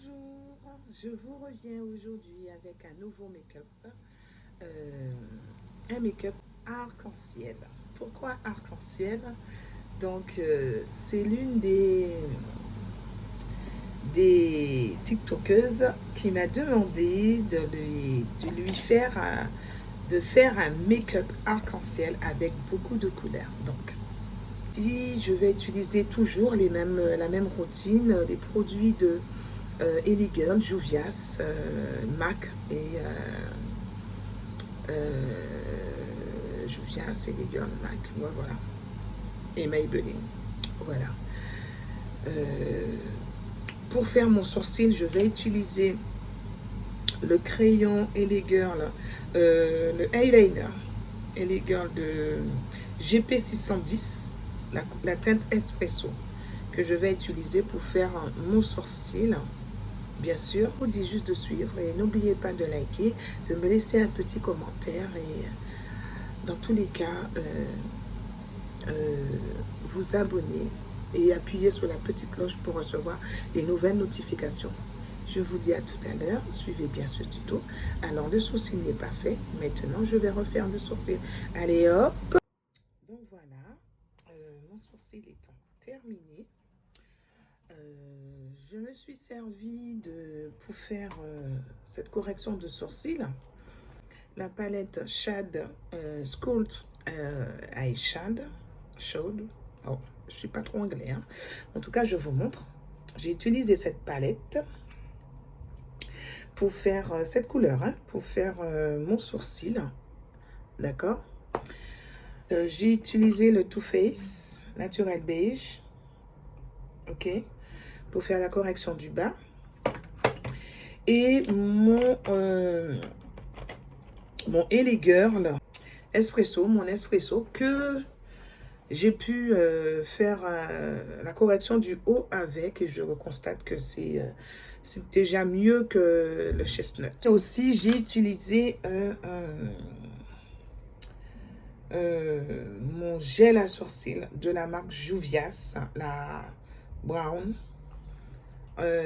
Bonjour, je vous reviens aujourd'hui avec un nouveau make-up, un make-up arc-en-ciel. Pourquoi arc-en-ciel? C'est l'une des TikTokeuses qui m'a demandé de lui faire de faire un make-up arc-en-ciel avec beaucoup de couleurs. Donc, si je vais utiliser toujours la même routine, les produits de Elegant, Juvias, MAC et Juvias, Elegant, MAC, ouais, voilà, et Maybelline, voilà. Pour faire mon sourcil, je vais utiliser le crayon Elegant, le eyeliner Elegant de GP610, la teinte espresso, que je vais utiliser pour faire mon sourcil. Bien sûr, je vous dis juste de suivre et n'oubliez pas de liker, de me laisser un petit commentaire et dans tous les cas, vous abonner et appuyer sur la petite cloche pour recevoir les nouvelles notifications. Je vous dis à tout à l'heure, suivez bien ce tuto. Alors le sourcil n'est pas fait, maintenant je vais refaire le sourcil. Allez hop! Donc voilà, mon sourcil étant terminé. Je me suis servi pour faire cette correction de sourcil, la palette Shade Sculpt Eyeshadow. Oh, je suis pas trop anglais, hein. En tout cas, je vous montre. J'ai utilisé cette palette pour faire cette couleur, hein, pour faire mon sourcil. D'accord. J'ai utilisé le Too Faced Natural Beige. Ok. Pour faire la correction du bas. Et mon Elegirl Espresso, mon espresso, que j'ai pu faire la correction du haut avec, et je constate que c'est déjà mieux que le chestnut. Aussi, j'ai utilisé mon gel à sourcils de la marque Juvias, la Brown.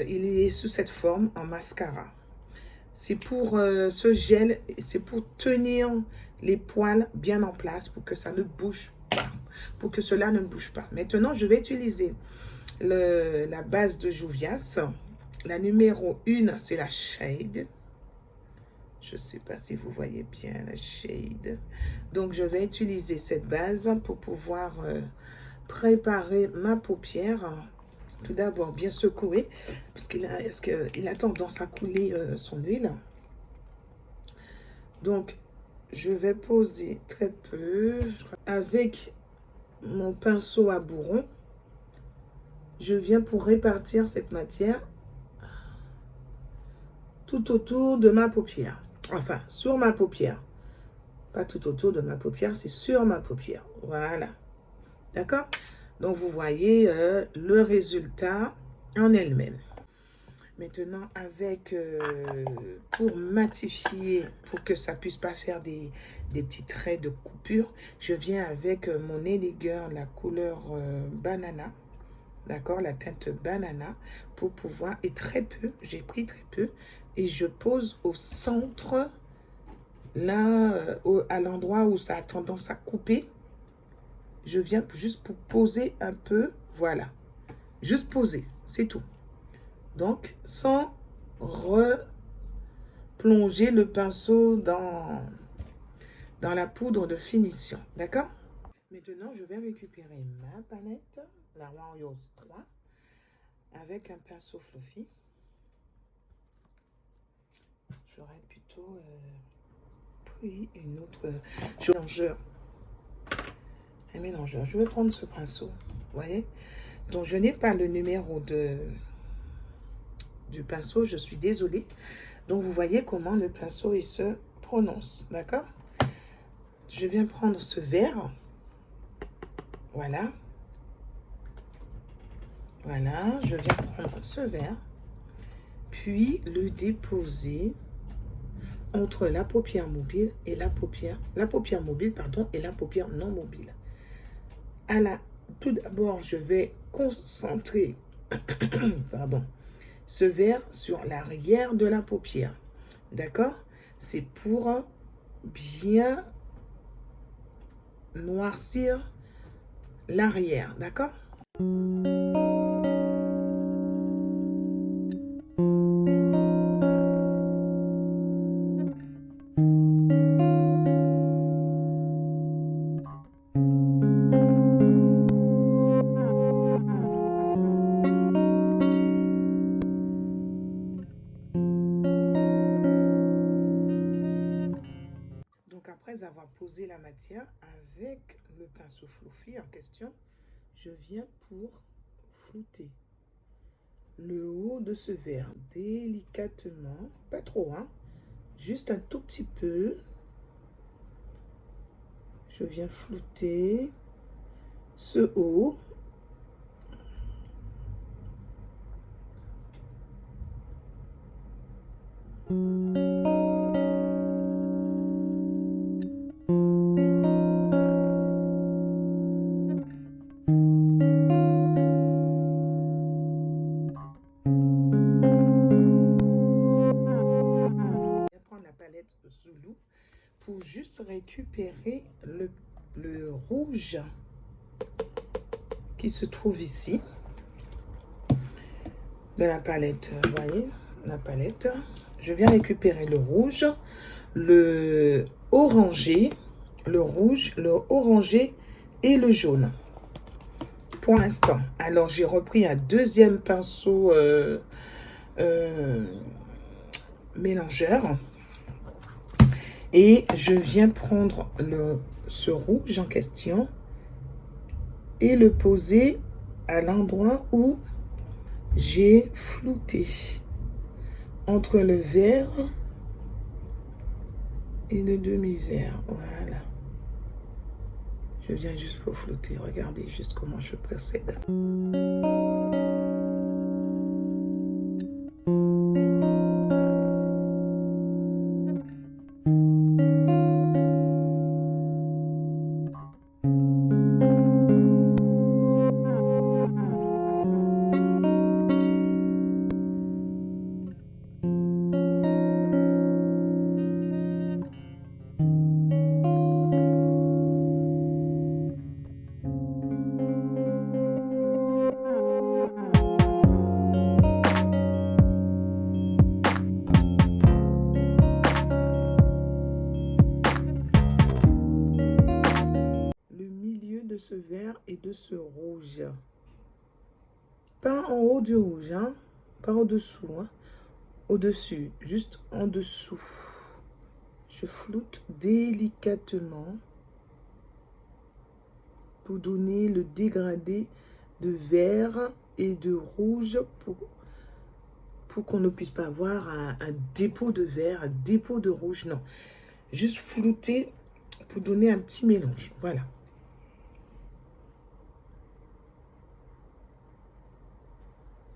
Il est sous cette forme en mascara. C'est pour ce gel, c'est pour tenir les poils bien en place pour que ça ne bouge pas, pour que cela ne bouge pas. Maintenant, je vais utiliser la base de Juvias. La numéro 1, c'est la Shade. Je ne sais pas si vous voyez bien la Shade. Donc, je vais utiliser cette base pour pouvoir préparer ma paupière. Tout d'abord, bien secouer, parce qu'il a tendance à couler son huile. Donc, je vais poser très peu. Avec mon pinceau à bourron, je viens pour répartir cette matière tout autour de ma paupière. Enfin, sur ma paupière. Pas tout autour de ma paupière, c'est sur ma paupière. Voilà. D'accord? Donc, vous voyez le résultat en elle-même. Maintenant, pour matifier, pour que ça puisse pas faire des petits traits de coupure, je viens avec mon Elegirl, la couleur banana. D'accord? La teinte banana, pour pouvoir, et très peu, j'ai pris très peu, et je pose au centre, là, à l'endroit où ça a tendance à couper. Je viens juste pour poser un peu, voilà. Juste poser, c'est tout. Donc, sans replonger le pinceau dans la poudre de finition. D'accord? Maintenant, je vais récupérer ma palette, la Warriors 3, avec un pinceau fluffy. J'aurais plutôt pris une autre un mélangeur. Je vais prendre ce pinceau, vous voyez? Donc, je n'ai pas le numéro du pinceau, je suis désolée. Donc, vous voyez comment le pinceau il se prononce, d'accord? Je viens prendre ce verre. Voilà. Voilà, je viens prendre ce verre. Puis, le déposer entre la paupière mobile et la paupière mobile, pardon, et la paupière non mobile. Tout d'abord, je vais concentrer, pardon, ce vert sur l'arrière de la paupière. D'accord? C'est pour bien noircir l'arrière. D'accord? Donc après avoir posé la matière avec le pinceau fluffy en question, je viens pour flouter le haut de ce verre délicatement, pas trop, hein, juste un tout petit peu. Je viens flouter ce haut. Zoulou pour juste récupérer le rouge qui se trouve ici de la palette. Vous voyez la palette, je viens récupérer le rouge, le orangé, le rouge, le orangé et le jaune pour l'instant. Alors j'ai repris un deuxième pinceau mélangeur. Et je viens prendre ce rouge en question et le poser à l'endroit où j'ai flouté. Entre le vert et le demi-vert. Voilà. Je viens juste pour flouter. Regardez juste comment je procède. Ce vert et de ce rouge, pas en haut du rouge, hein, pas au dessous, hein, au dessus, juste en dessous. Je floute délicatement pour donner le dégradé de vert et de rouge pour qu'on ne puisse pas avoir un dépôt de vert, un dépôt de rouge, non, juste flouter pour donner un petit mélange. Voilà.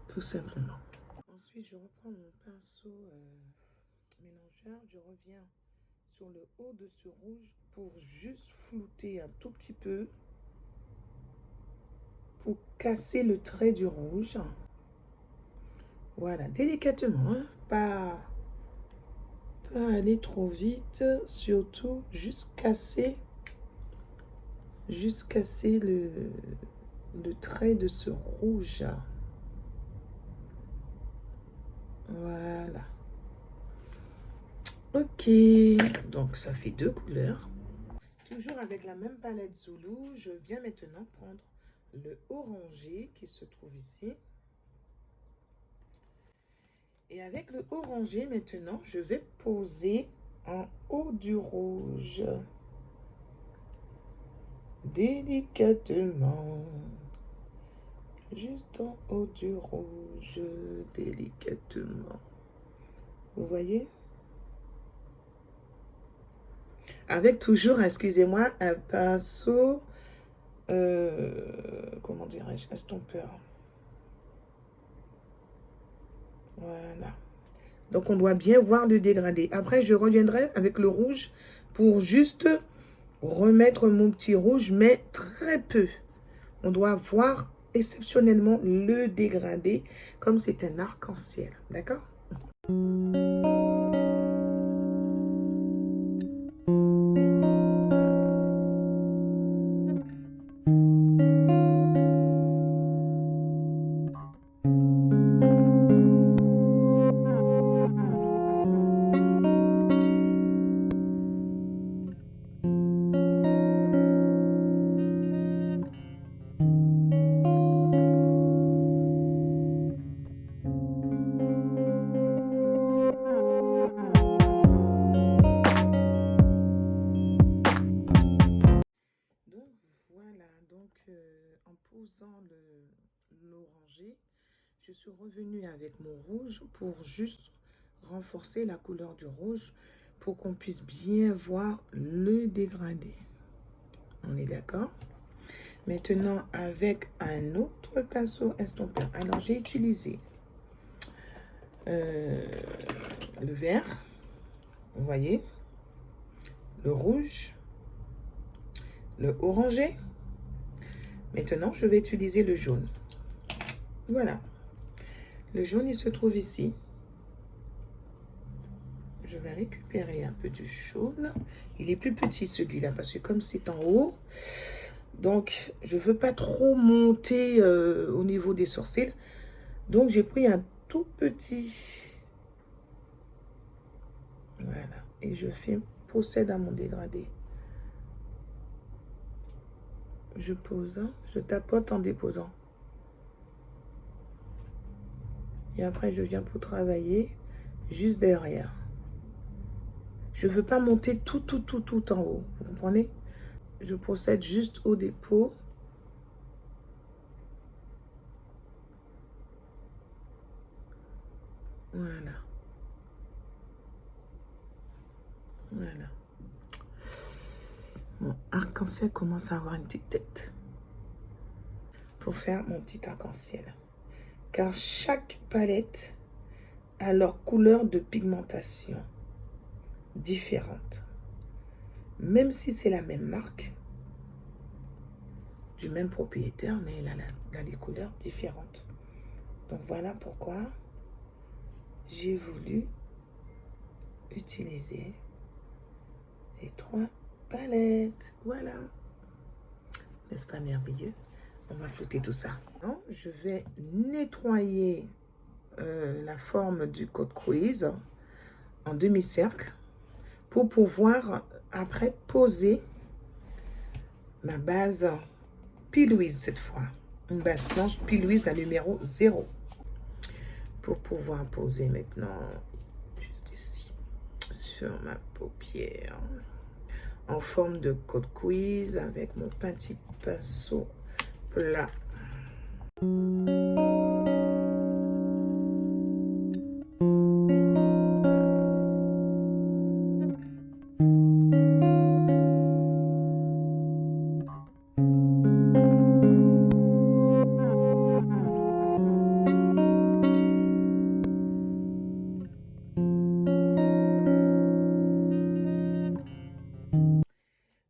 Tout simplement. Ensuite, je reprends mon pinceau mélangeur. Je reviens sur le haut de ce rouge pour juste flouter un tout petit peu. Pour casser le trait du rouge. Voilà, délicatement. Hein? Pas aller trop vite. Surtout, juste casser le trait de ce rouge. Voilà. Ok, donc ça fait 2 couleurs. Toujours avec la même palette Zoulou, je viens maintenant prendre le orangé qui se trouve ici. Et avec le orangé maintenant, je vais poser en haut du rouge. Délicatement. Juste en haut du rouge, délicatement. Vous voyez? Avec toujours, excusez-moi, un pinceau, comment dirais-je, estompeur. Voilà. Donc, on doit bien voir le dégradé. Après, je reviendrai avec le rouge pour juste remettre mon petit rouge, mais très peu. On doit voir exceptionnellement le dégradé comme c'est un arc-en-ciel. D'accord? Donc voilà, donc en posant l'orangé, je suis revenue avec mon rouge pour juste renforcer la couleur du rouge pour qu'on puisse bien voir le dégradé. On est d'accord? Maintenant, avec un autre pinceau estompeur. Alors, j'ai utilisé le vert, vous voyez, le rouge, le orangé. Maintenant, je vais utiliser le jaune. Voilà. Le jaune, il se trouve ici. Je vais récupérer un peu du jaune. Il est plus petit celui-là parce que comme c'est en haut, donc je ne veux pas trop monter au niveau des sourcils. Donc j'ai pris un tout petit. Voilà. Et je procède à mon dégradé. Je pose, je tapote en déposant. Et après, je viens pour travailler juste derrière. Je ne veux pas monter tout en haut. Vous comprenez? Je procède juste au dépôt. Voilà. Voilà. Mon arc-en-ciel commence à avoir une petite tête. Pour faire mon petit arc-en-ciel. Car chaque palette a leur couleur de pigmentation différente. Même si c'est la même marque, du même propriétaire, mais elle a des couleurs différentes. Donc voilà pourquoi j'ai voulu utiliser les 3 palettes. Voilà. N'est-ce pas merveilleux? On va flouter tout ça. Non, je vais nettoyer la forme du code quiz en demi-cercle pour pouvoir après poser ma base P-Louise cette fois. Une base blanche P-Louise, la numéro 0. Pour pouvoir poser maintenant, juste ici, sur ma paupière, en forme de code quiz avec mon petit pinceau plat.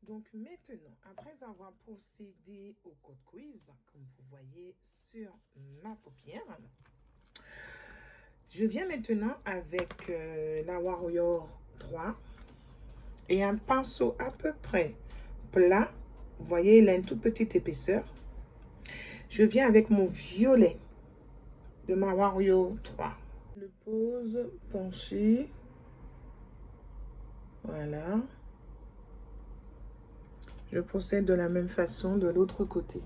Donc maintenant, après avoir procédé au code quiz, comme vous voyez sur ma paupière, je viens maintenant avec la Warrior 3 et un pinceau à peu près plat. Vous voyez, il a une toute petite épaisseur. Je viens avec mon violet de ma Warrior 3. Je le pose penché. Voilà. Je procède de la même façon de l'autre côté.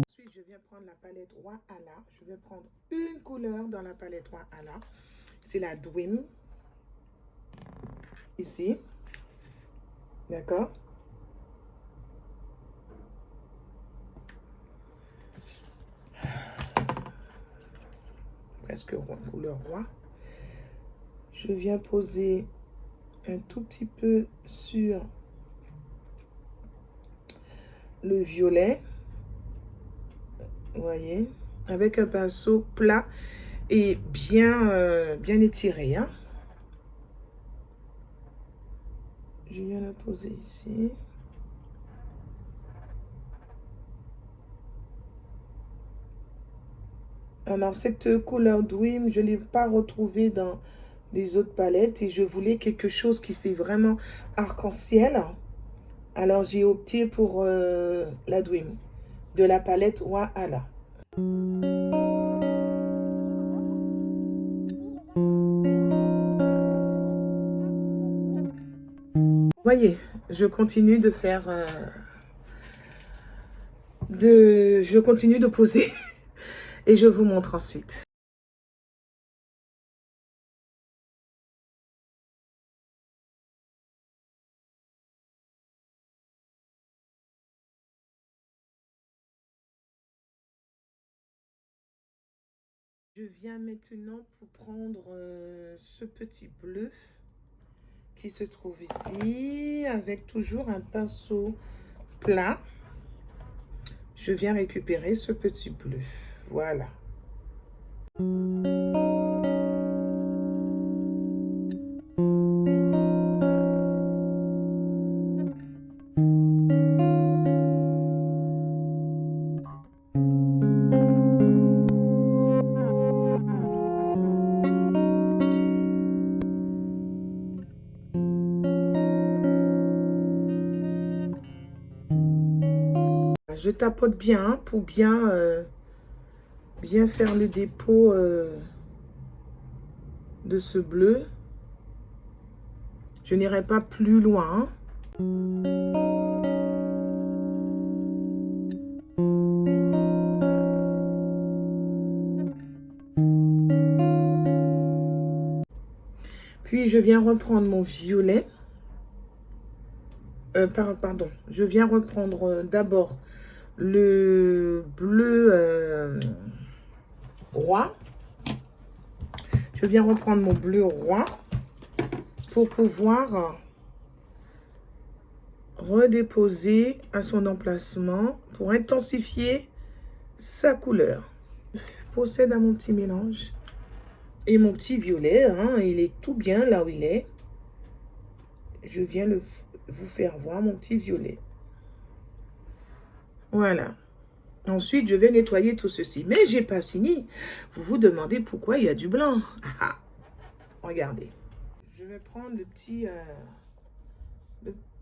Ensuite, je viens prendre la palette Roi Ala. Je vais prendre une couleur dans la palette Roi Ala. C'est la Dwim. Ici. D'accord? Presque roi, couleur roi. Je viens poser un tout petit peu sur le violet. Vous voyez? Avec un pinceau plat. est bien, bien étiré. Hein. Je viens la poser ici. Alors, cette couleur Dream, je ne l'ai pas retrouvée dans les autres palettes. Et je voulais quelque chose qui fait vraiment arc-en-ciel. Alors, j'ai opté pour la Dream de la palette Wahala. Voyez, je continue de faire... je continue de poser et je vous montre ensuite. Je viens maintenant pour prendre ce petit bleu qui se trouve ici avec toujours un pinceau plat. Je viens récupérer ce petit bleu. Voilà. Je tapote bien pour bien faire le dépôt de ce bleu. Je n'irai pas plus loin. Puis je viens reprendre mon violet. Pardon, je viens reprendre d'abord le bleu roi. Je viens reprendre mon bleu roi pour pouvoir redéposer à son emplacement pour intensifier sa couleur. Je procède à mon petit mélange. Et mon petit violet, hein, il est tout bien là où il est. Je viens vous faire voir mon petit violet. Voilà. Ensuite, je vais nettoyer tout ceci. Mais j'ai pas fini. Vous vous demandez pourquoi il y a du blanc. Ah, regardez. Je vais prendre la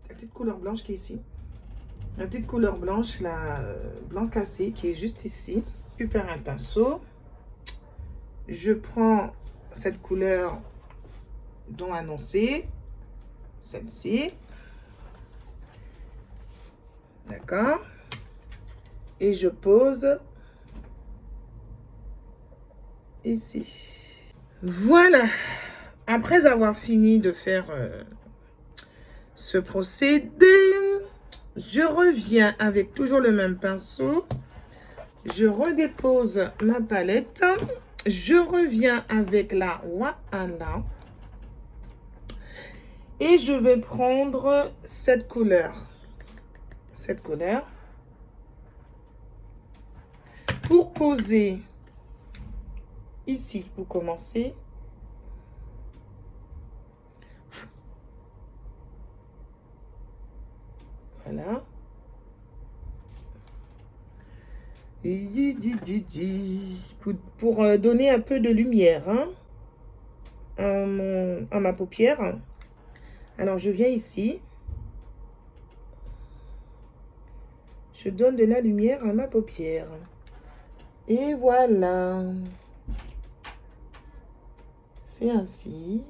petite couleur blanche qui est ici. La petite couleur blanche, la blanc cassé qui est juste ici. Je récupère un pinceau. Je prends cette couleur dont annoncé. Celle-ci. D'accord. Et je pose ici. Voilà. Après avoir fini de faire ce procédé, je reviens avec toujours le même pinceau. Je redépose ma palette. Je reviens avec la Wahala. Et je vais prendre cette couleur. Cette couleur. Pour poser ici, pour commencer. Voilà. Pour donner un peu de lumière hein, à ma paupière. Alors, je viens ici. Je donne de la lumière à ma paupière. Et voilà. C'est ainsi.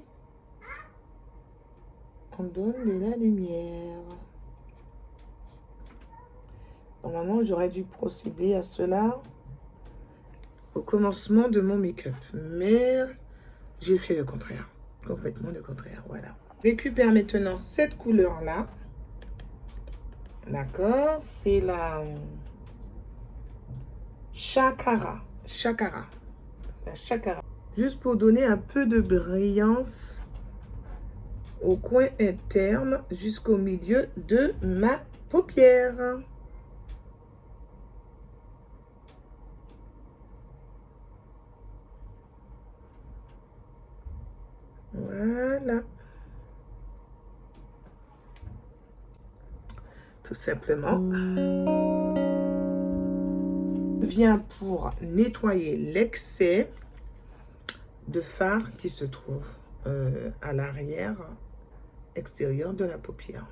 On donne de la lumière. Normalement, j'aurais dû procéder à cela au commencement de mon make-up. Mais j'ai fait le contraire. Complètement le contraire. Voilà. Je récupère maintenant cette couleur-là. D'accord. C'est la Shakara. Shakara. La Shakara. Juste pour donner un peu de brillance au coin interne jusqu'au milieu de ma paupière. Voilà. Tout simplement. Vient pour nettoyer l'excès de fard qui se trouve à l'arrière extérieur de la paupière.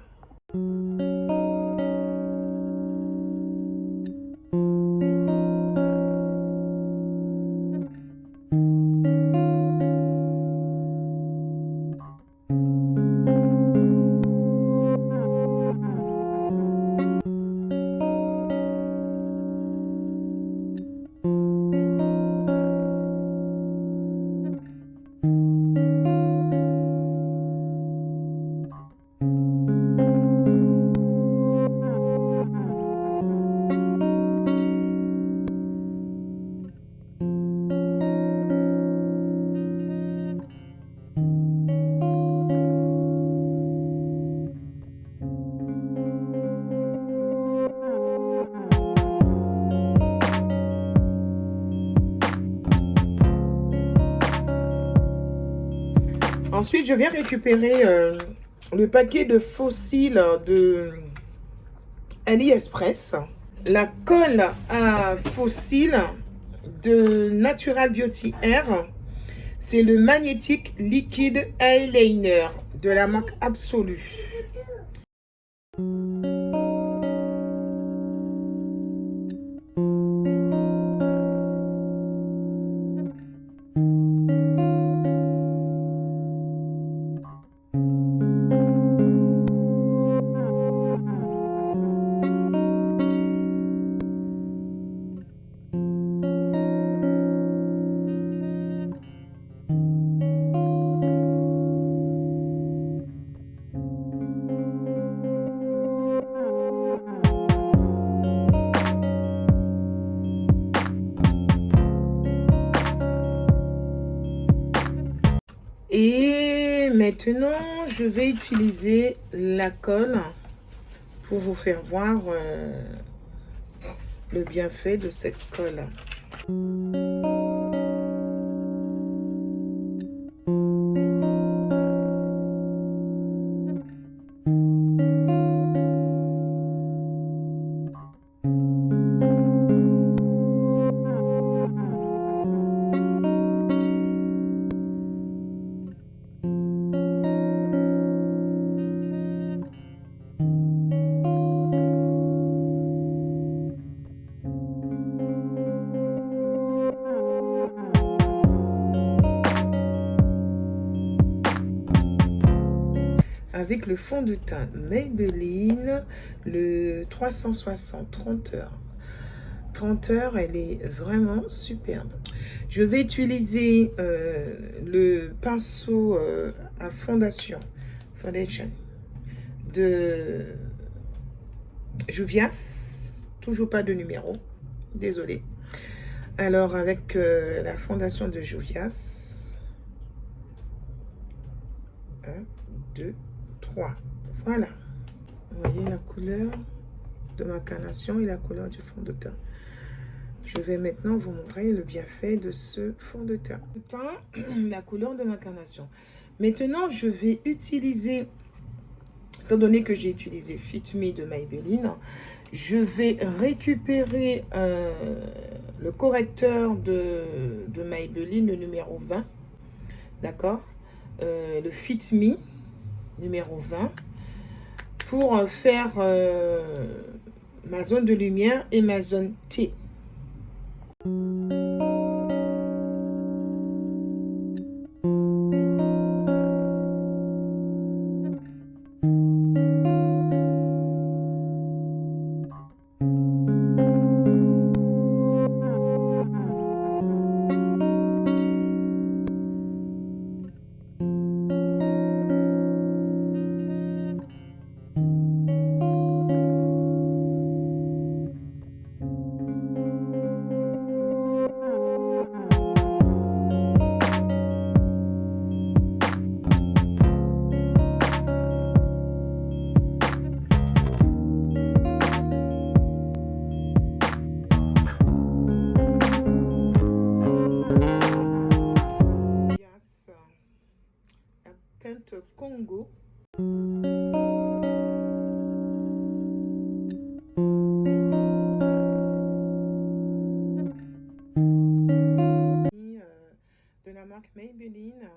Ensuite, je viens récupérer le paquet de fossiles de AliExpress. La colle à fossiles de Natural Beauty Air. C'est le Magnetic Liquid Eyeliner de la marque Absolue. Et maintenant, je vais utiliser la colle pour vous faire voir le bienfait de cette colle. Avec le fond de teint Maybelline, le 360 30 heures. 30 heures, elle est vraiment superbe. Je vais utiliser le pinceau à foundation de Juvias. Toujours pas de numéro, désolé. Alors avec la fondation de Juvias, 1, 2, 3. Voilà. Vous voyez la couleur de ma carnation et la couleur du fond de teint. Je vais maintenant vous montrer le bienfait de ce fond de teint. La couleur de ma carnation. Maintenant, je vais utiliser, étant donné que j'ai utilisé Fit Me de Maybelline, je vais récupérer le correcteur de Maybelline, le numéro 20. D'accord, le Fit Me numéro 20 pour faire ma zone de lumière et ma zone T. Congo. De la marque Maybelline.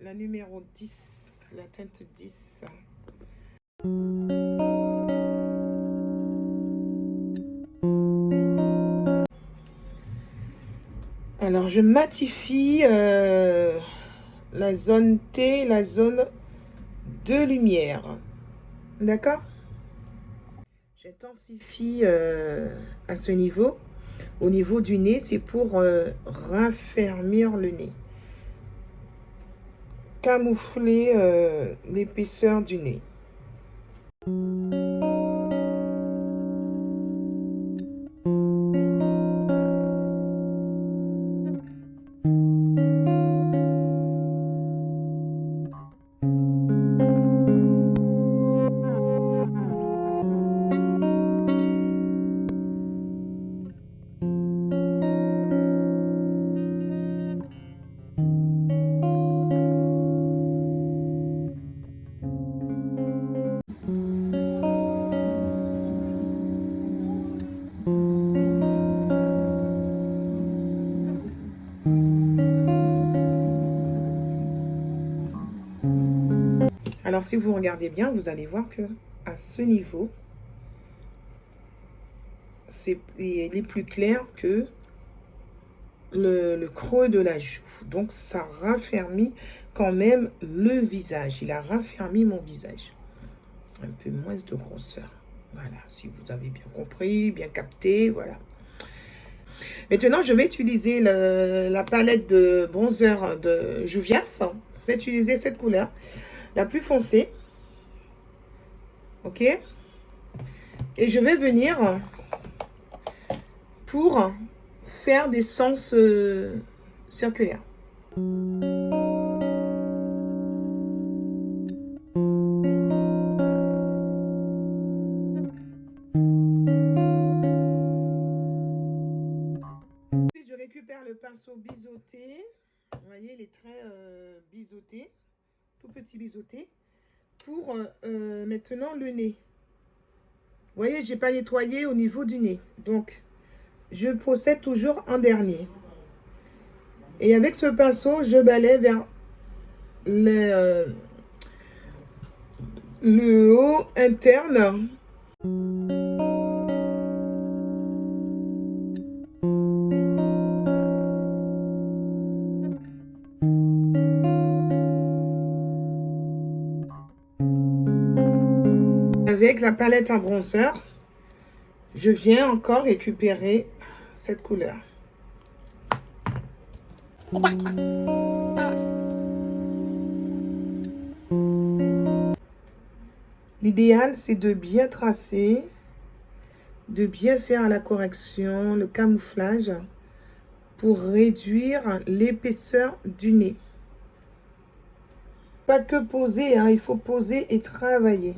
La numéro 10, la teinte 10. Alors, je matifie la zone T, la zone de lumière. D'accord? J'intensifie à ce niveau. Au niveau du nez, c'est pour raffermir le nez. Camoufler l'épaisseur du nez. Alors, si vous regardez bien, vous allez voir que à ce niveau, il est plus clair que le creux de la joue. Donc, ça raffermit quand même le visage. Il a raffermi mon visage. Un peu moins de grosseur. Voilà, si vous avez bien compris, bien capté, voilà. Maintenant, je vais utiliser la palette de bronzer de Juvias. Je vais utiliser cette couleur, la plus foncée. Ok? Et je vais venir pour faire des sens circulaires. Puis je récupère le pinceau biseauté. Vous voyez, il est très biseauté, tout petit biseauté, pour maintenant le nez. Vous voyez, j'ai pas nettoyé au niveau du nez. Donc, je procède toujours en dernier. Et avec ce pinceau, je balaye vers le haut interne. Avec la palette à bronzer, je viens encore récupérer cette couleur. L'idéal, c'est de bien tracer, de bien faire la correction, le camouflage, pour réduire l'épaisseur du nez. Pas que poser, hein, il faut poser et travailler.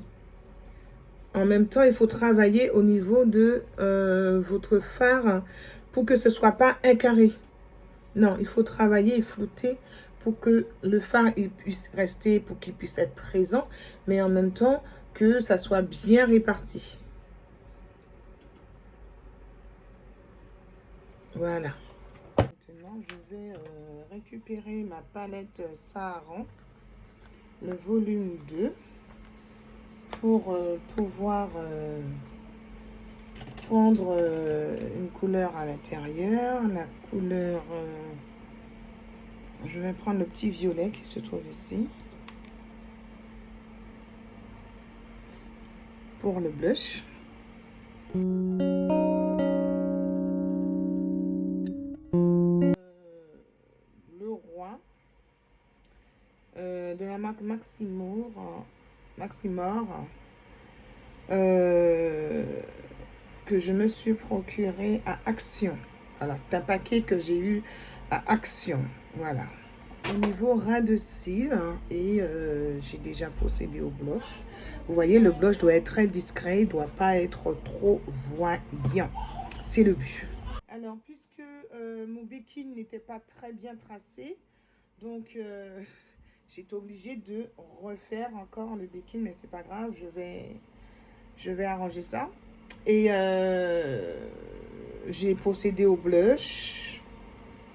En même temps, il faut travailler au niveau de votre fard pour que ce ne soit pas un carré. Non, il faut travailler et flouter pour que le fard il puisse rester, pour qu'il puisse être présent, mais en même temps que ça soit bien réparti. Voilà. Maintenant, je vais récupérer ma palette Saharan, le volume 2, pour pouvoir prendre une couleur à l'intérieur. La couleur, je vais prendre le petit violet qui se trouve ici. Pour le blush. Le roi de la marque Maximor que je me suis procuré à Action. Voilà, c'est un paquet que j'ai eu à Action. Voilà. Au niveau ras de cils, hein, et j'ai déjà procédé au blush. Vous voyez, le blush doit être très discret, il ne doit pas être trop voyant. C'est le but. Alors, puisque mon bikini n'était pas très bien tracé, donc J'étais obligée de refaire encore le bikini, mais c'est pas grave, je vais arranger ça. Et j'ai procédé au blush,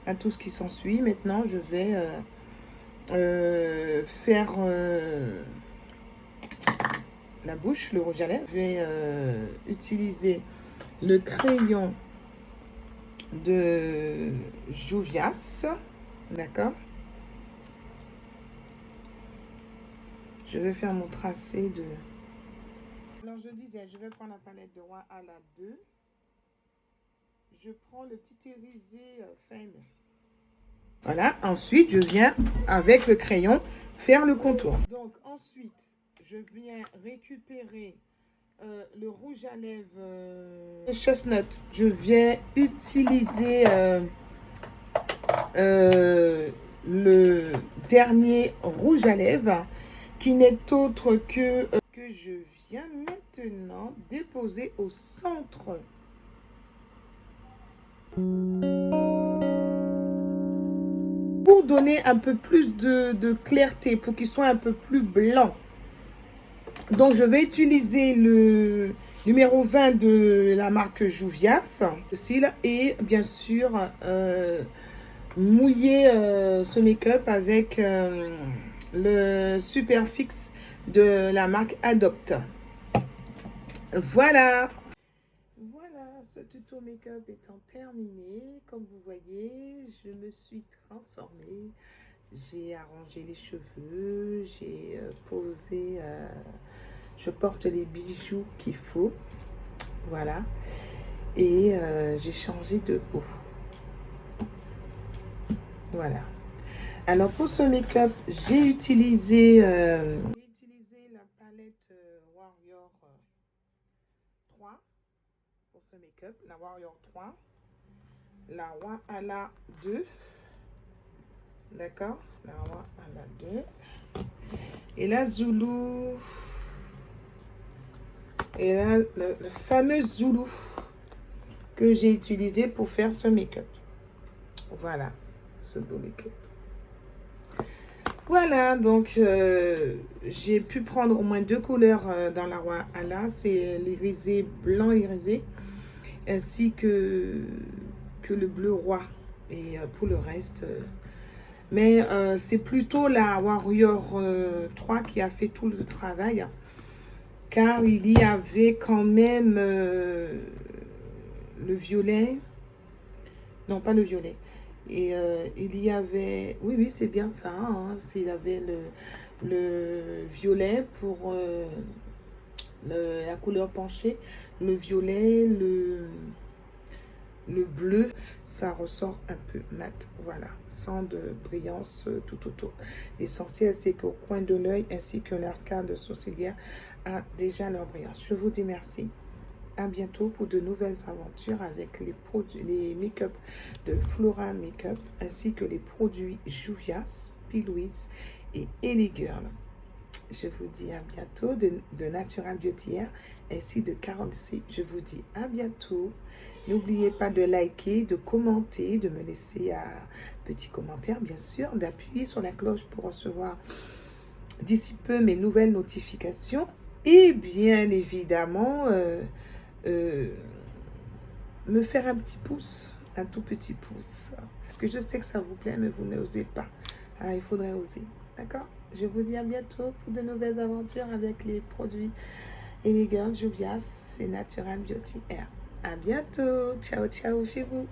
à tout ce qui s'ensuit. Maintenant, je vais faire la bouche, le rouge à lèvres. Je vais utiliser le crayon de Juvias, d'accord. Je vais faire mon tracé de... Alors, je disais, je vais prendre la palette de Roi à la 2. Je prends le petit irisé Fame. Voilà, ensuite, je viens avec le crayon faire le contour. Donc, ensuite, je viens récupérer le rouge à lèvres Chestnut. Je viens utiliser le dernier rouge à lèvres qui n'est autre que je viens maintenant déposer au centre. Pour donner un peu plus de clarté, pour qu'il soit un peu plus blanc. Donc, je vais utiliser le numéro 20 de la marque Juvias et bien sûr mouiller ce make-up avec le Superfix de la marque Adopt. Voilà. Voilà, ce tuto make-up étant terminé, comme vous voyez, je me suis transformée. J'ai arrangé les cheveux, j'ai posé, je porte les bijoux qu'il faut, voilà, et j'ai changé de peau. Voilà. Alors pour ce make-up, j'ai utilisé la palette Warrior 3 pour ce make-up, la Warrior 3, la Wahala 2. D'accord, la Wahala 2 et la Zulu et là le fameux Zulu que j'ai utilisé pour faire ce make-up. Voilà, ce beau make-up. Voilà, donc j'ai pu prendre au moins 2 couleurs dans la Wahala, c'est l'irisé blanc irisé ainsi que le bleu roi. Et pour le reste mais c'est plutôt la Warrior 3 qui a fait tout le travail. Car il y avait quand même le violet. Non, pas le violet. Et il y avait... Oui, c'est bien ça. Hein, il y avait le violet pour la couleur penchée. Le violet, le bleu, ça ressort un peu mat, voilà, sans de brillance tout autour. L'essentiel, c'est qu'au coin de l'œil ainsi que l'arcade sourcilière a déjà leur brillance. Je vous dis merci. À bientôt pour de nouvelles aventures avec les produits, les make-up de Flora Makeup ainsi que les produits Juvias, P. Louise et Ellie Girl. Je vous dis à bientôt de Natural Beauty Air ainsi de Carole C. Je vous dis à bientôt. N'oubliez pas de liker, de commenter, de me laisser un petit commentaire, bien sûr, d'appuyer sur la cloche pour recevoir d'ici peu mes nouvelles notifications. Et bien évidemment, me faire un petit pouce, un tout petit pouce. Parce que je sais que ça vous plaît, mais vous n'osez pas. Alors, il faudrait oser. D'accord? Je vous dis à bientôt pour de nouvelles aventures avec les produits Ellie Girl, Juvias et Natural Beauty Air. À bientôt. Ciao, ciao chez vous.